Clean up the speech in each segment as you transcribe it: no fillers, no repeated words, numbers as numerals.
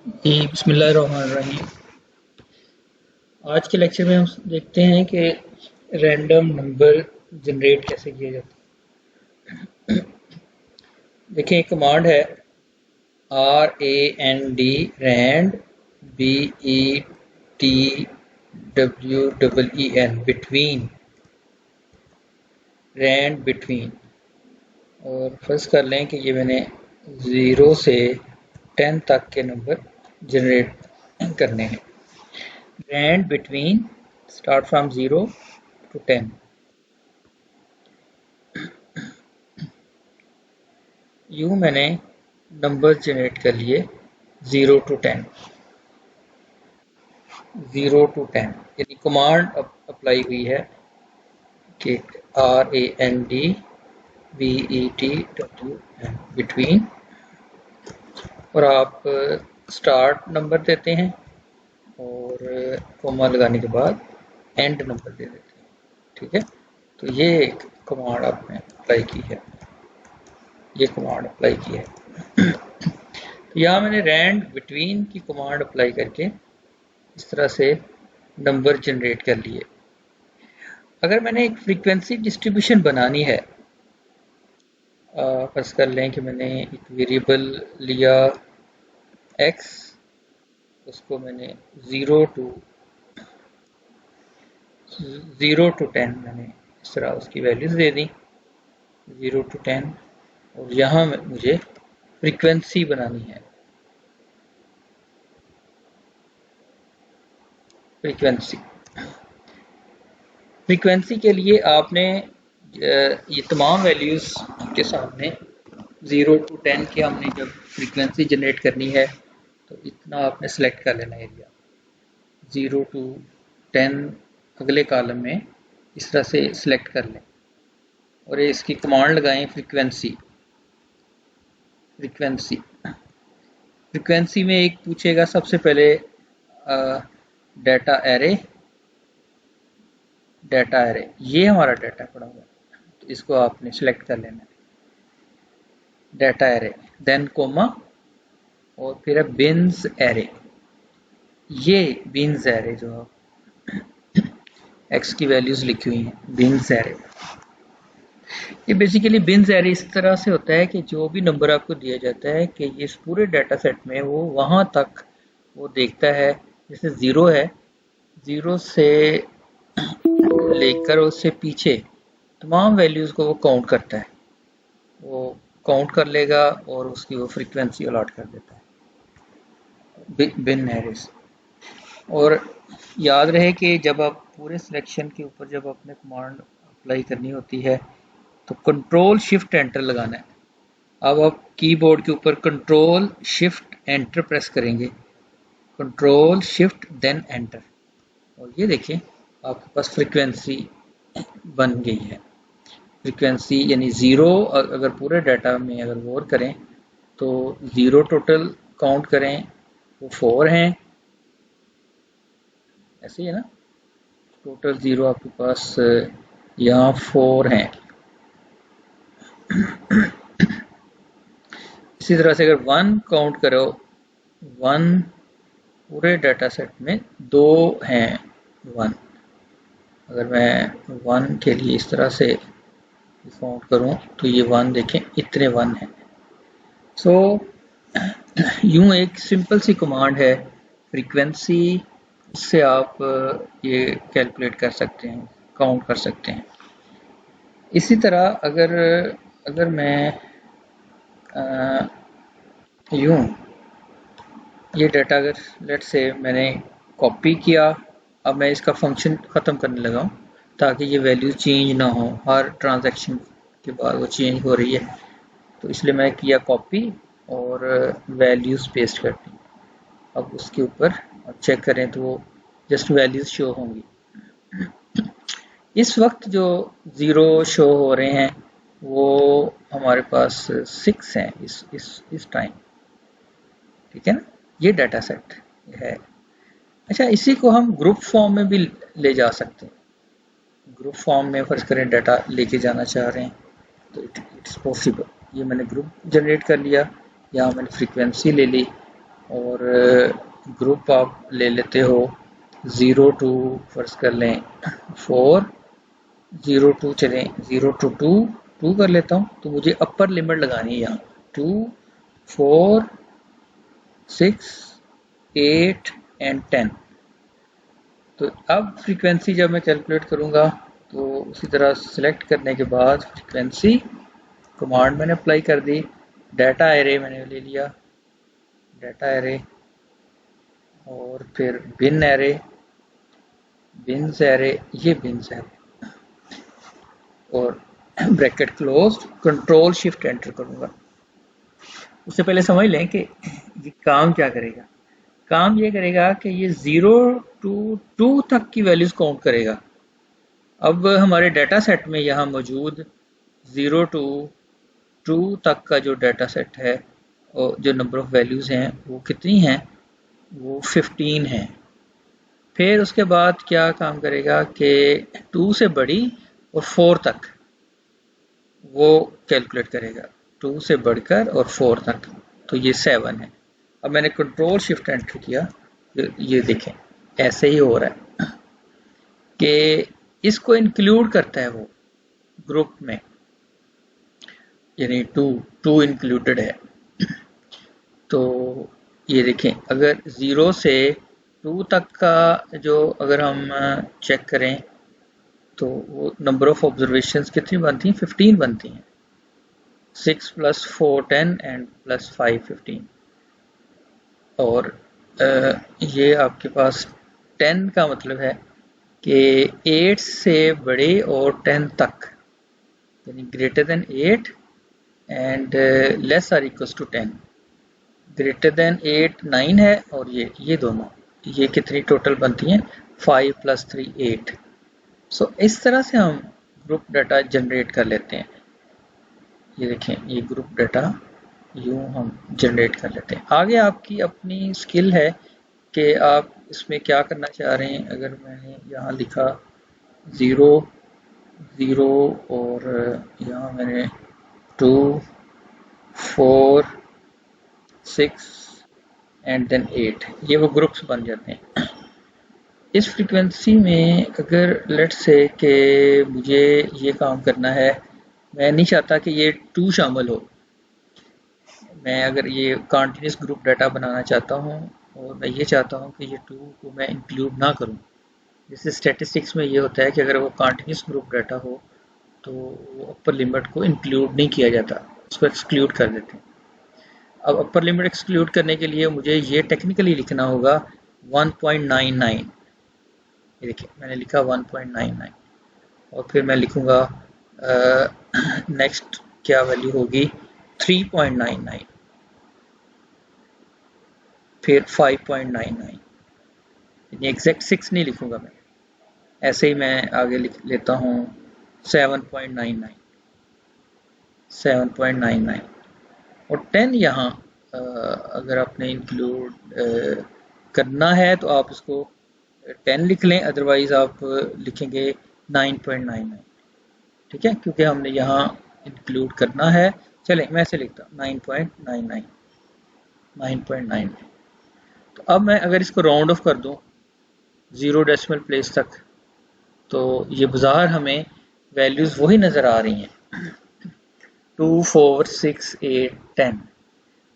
जी बिस्मिल्लाहिर्रहमानिर्रहीम। आज के लेक्चर में हम देखते हैं कि रैंडम नंबर जनरेट कैसे किया जाता है। देखिए एक कमांड है RAND rand BETWEEN between, rand between. और फर्ज कर लें कि ये मैंने 0 से 10 तक के नंबर जनरेट करने हैं। Rand between start from 0 to 10। यूँ मैंने नंबर जनरेट कर लिए 0 to 10, 0 to 10 यानी कमांड अप्लाई हुई है कि RAND BETWEEN बिटवीन, और आप स्टार्ट नंबर देते हैं और कोमा लगाने के बाद एंड नंबर दे देते हैं। ठीक है, तो ये एक कमांड आपने अप्लाई की है, ये कमांड अप्लाई की है। तो यहाँ मैंने रैंड बिटवीन की कमांड अप्लाई करके इस तरह से नंबर जनरेट कर लिए। अगर मैंने एक फ्रीक्वेंसी डिस्ट्रीब्यूशन बनानी है, फर्ज कर लें कि मैंने एक वेरिएबल लिया x, उसको मैंने 0 to 10 मैंने इस तरह उसकी वैल्यूज दे दी 0 to 10, और यहाँ मुझे फ्रीक्वेंसी बनानी है। फ्रीक्वेंसी के लिए आपने ये तमाम वैल्यूज के सामने 0 to 10 की हमने जब फ्रीक्वेंसी जनरेट करनी है तो इतना आपने सेलेक्ट कर लेना एरिया। 0 to 10 अगले कॉलम में इस तरह से सिलेक्ट कर लें और इसकी कमांड लगाएं फ्रीक्वेंसी में एक पूछेगा सबसे पहले डाटा एरे, ये हमारा डाटा पड़ा हुआ है तो इसको आपने सेलेक्ट कर लेना है, डाटा एरे, देन कोमा, और फिर है बिन्स एरे। ये बिन्स एरे जो एक्स की वैल्यूज लिखी हुई हैं, बिन्स एरे। ये बेसिकली बिन्स एरे इस तरह से होता है कि जो भी नंबर आपको दिया जाता है कि इस पूरे डाटा सेट में वो वहां तक वो देखता है, जैसे 0 है, 0 से लेकर उससे पीछे तमाम वैल्यूज को वो काउंट करता है, वो काउंट कर लेगा और उसकी वो फ्रीक्वेंसी अलॉट कर देता है, बिन एरेस। और याद रहे कि जब आप पूरे सिलेक्शन के ऊपर जब आपने कमांड अप्लाई करनी होती है तो कंट्रोल शिफ्ट एंटर लगाना है। अब आप कीबोर्ड के ऊपर कंट्रोल शिफ्ट एंटर प्रेस करेंगे, कंट्रोल शिफ्ट देन एंटर, और ये देखिए आपके पास फ्रीक्वेंसी बन गई है। फ्रीक्वेंसी यानी 0, अगर पूरे डाटा में अगर गौर करें तो 0 टोटल काउंट करें वो 4 हैं, ऐसे ही है ना, टोटल 0 आपके पास यहाँ 4 हैं। इसी तरह से अगर 1 काउंट करो, 1 पूरे डाटा सेट में 2 हैं 1, अगर मैं 1 के लिए इस तरह से काउंट करूं तो ये 1 देखें इतने 1 हैं। सो यूं एक सिंपल सी कमांड है फ्रीक्वेंसी, इससे आप ये कैलकुलेट कर सकते हैं, काउंट कर सकते हैं। इसी तरह अगर मैं यूं ये डाटा अगर लेट्स से मैंने कॉपी किया, अब मैं इसका फंक्शन ख़त्म करने लगा हूँ ताकि ये वैल्यू चेंज ना हो, हर ट्रांजैक्शन के बाद वो चेंज हो रही है, तो इसलिए मैं किया कॉपी और वैल्यूज पेस्ट कर दी। अब उसके ऊपर चेक करें तो वो जस्ट वैल्यूज शो होंगी। इस वक्त जो 0 शो हो रहे हैं वो हमारे पास 6 हैं इस टाइम, ठीक है ना, ये डाटा सेट है। अच्छा, इसी को हम ग्रुप फॉर्म में भी ले जा सकते हैं। ग्रुप फॉर्म में फर्ज करें डाटा लेके जाना चाह रहे हैं तो इट्स पॉसिबल। ये मैंने ग्रुप जनरेट कर लिया, यहाँ मैंने फ्रीक्वेंसी ले ली और ग्रुप आप ले लेते हो 0 टू, फर्ज कर लें 4, 0 टू चलें, 0 टू 2, 2 कर लेता हूँ, तो मुझे अपर लिमिट लगानी है यहाँ 2, 4, 6, 8 एंड 10। तो अब फ्रीक्वेंसी जब मैं कैलकुलेट करूँगा तो उसी तरह सिलेक्ट करने के बाद फ्रीक्वेंसी कमांड मैंने अप्लाई कर दी, डाटा एरे मैंने ले लिया, डाटा एरे, और फिर बिन एरे, बिन्स एरे, ये बिन्स एरे, और bracket close, control shift enter करूंगा। उससे पहले समझ लें कि ये काम क्या करेगा। काम ये करेगा कि ये 0 टू 2 तक की वैल्यूज काउंट करेगा। अब हमारे डाटा सेट में यहाँ मौजूद 0 टू 2 तक का जो डाटा सेट है और जो नंबर ऑफ वैल्यूज हैं वो कितनी हैं, वो 15 हैं। फिर उसके बाद क्या काम करेगा कि 2 से बड़ी और 4 तक वो कैलकुलेट करेगा, 2 से बढ़कर और 4 तक, तो ये 7 है। अब मैंने कंट्रोल शिफ्ट एंटर किया, ये देखें ऐसे ही हो रहा है कि इसको इंक्लूड करता है वो ग्रुप में, यानी 2 इंक्लूडेड है। तो ये देखें अगर 0 से 2 तक का जो अगर हम चेक करें तो वो नंबर ऑफ ऑब्जर्वेशंस कितनी बनती हैं, 15 बनती हैं। 6 + 4 10 एंड +5 15। और ये आपके पास 10 का मतलब है कि 8 से बड़े और 10 तक, यानी greater than 8 and less or equal to 10। Greater than 8 9 है, और ये दोनों, ये कितनी टोटल बनती हैं, 5 + 3 8। सो इस तरह से हम ग्रुप डाटा जनरेट कर लेते हैं। ये देखें ये ग्रुप डाटा यूं हम जनरेट कर लेते हैं। आगे आपकी अपनी स्किल है कि आप इसमें क्या करना चाह रहे हैं। अगर मैंने यहाँ लिखा 0 0 और यहाँ मैंने 2 4 6 एंड देन 8, ये वो ग्रुप्स बन जाते हैं। इस फ्रीक्वेंसी में अगर लेट्स से कि मुझे ये काम करना है, मैं नहीं चाहता कि ये 2 शामिल हो, मैं अगर ये कंटिन्यूस ग्रुप डाटा बनाना चाहता हूँ और मैं ये चाहता हूँ कि ये 2 को मैं इंक्लूड ना करूँ। जैसे स्टैटिस्टिक्स में ये होता है कि अगर वो कंटिन्यूस ग्रुप डाटा हो तो वो अपर लिमिट को इंक्लूड नहीं किया जाता, उसको एक्सक्लूड कर देते हैं। अब अपर लिमिट एक्सक्लूड करने के लिए मुझे ये टेक्निकली लिखना होगा 1.99। ये देखिए मैंने लिखा 1.99, और फिर मैं लिखूंगा नेक्स्ट क्या वैल्यू होगी 3.99, फिर 5.99, यानी एग्जैक्ट 6 नहीं लिखूंगा मैं, ऐसे ही मैं आगे लिख लेता हूँ 7.99, 7.99 और 10 यहाँ अगर आपने इंक्लूड करना है तो आप इसको 10 लिख लें, अदरवाइज आप लिखेंगे 9.99, ठीक है, क्योंकि हमने यहाँ इंक्लूड करना है। चलें मैं ऐसे लिखता हूँ 9.99, 9.9। तो अब मैं अगर इसको राउंड ऑफ कर दूँ 0 डेसिमल प्लेस तक, तो ये बाजार हमें वैल्यूज़ वही नज़र आ रही हैं 2 4 6 8 10,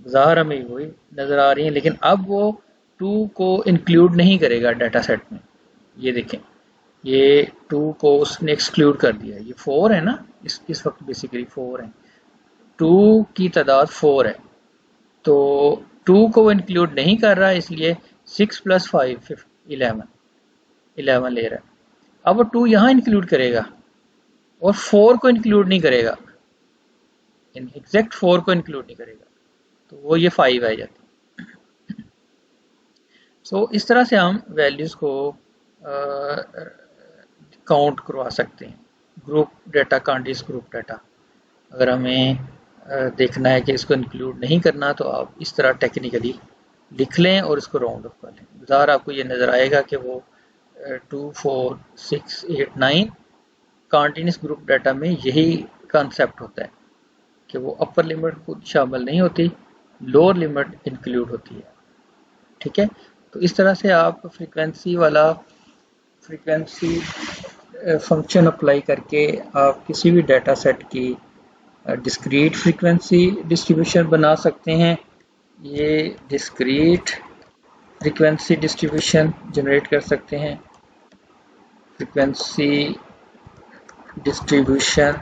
बाजार हमें वही नज़र आ रही हैं, लेकिन अब वो 2 को इंक्लूड नहीं करेगा डाटा सेट में। ये देखें ये 2 को उसने एक्सक्लूड कर दिया, ये 4 है ना, इस वक्त बेसिकली 4 है, 2 की तादाद 4 है, तो 2 को वो इंक्लूड नहीं कर रहा है, इसलिए 6 + 5 11 ले रहा है। अब वो 2 यहाँ इंक्लूड करेगा और 4 को इंक्लूड नहीं करेगा, एग्जैक्ट 4 को इंक्लूड नहीं करेगा, तो वो ये 5 आ जाती है। सो इस तरह से हम वैल्यूज़ को काउंट करवा सकते हैं। Group data, continuous group data, अगर हमें देखना है कि इसको इंक्लूड नहीं करना तो आप इस तरह टेक्निकली लिख लें और इसको राउंड ऑफ कर लें। बाजार आपको ये नज़र आएगा कि वो 2 4 6 8 9 कंटीन्यूअस ग्रुप डाटा में यही कॉन्सेप्ट होता है कि वो अपर लिमिट खुद शामिल नहीं होती, लोअर लिमिट इंक्लूड होती है। ठीक है। तो इस तरह से आप फ्रीक्वेंसी वाला फ्रीक्वेंसी फंक्शन अप्लाई करके आप किसी भी डाटा सेट की डिस्क्रीट फ्रीक्वेंसी डिस्ट्रीब्यूशन बना सकते हैं। ये डिस्क्रीट फ्रीक्वेंसी डिस्ट्रीब्यूशन जनरेट कर सकते हैं। फ्रीक्वेंसी डिस्ट्रीब्यूशन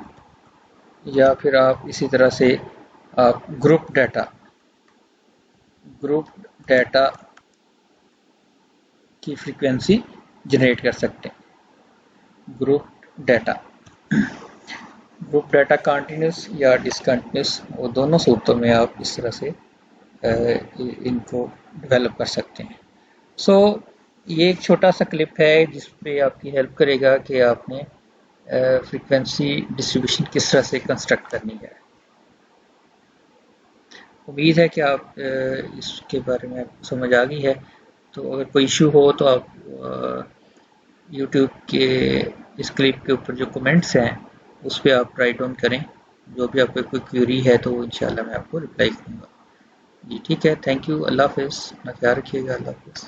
या फिर आप इसी तरह से आप ग्रुप डाटा की फ्रीक्वेंसी जनरेट कर सकते हैं। ग्रुप डाटा कंटिन्यूस या डिसकंटिन्यूस, वो दोनों सूरतों में आप इस तरह से इनको डेवलप कर सकते हैं। सो ये एक छोटा सा क्लिप है जिस पे आपकी हेल्प करेगा कि आपने फ्रीक्वेंसी डिस्ट्रीब्यूशन किस तरह से कंस्ट्रक्ट करनी है। उम्मीद है कि आप इसके बारे में आपको समझ आ गई है। तो अगर कोई इशू हो तो आप यूट्यूब के इस क्लिप के ऊपर जो कमेंट्स हैं उस पर आप राइट डाउन करें। जो भी आपको कोई क्वेरी है तो इंशाल्लाह मैं आपको रिप्लाई करूँगा। जी ठीक है, थैंक यू, अल्लाह हाफिज़, अपना ख्याल रखिएगा, अल्लाह हाफिज़।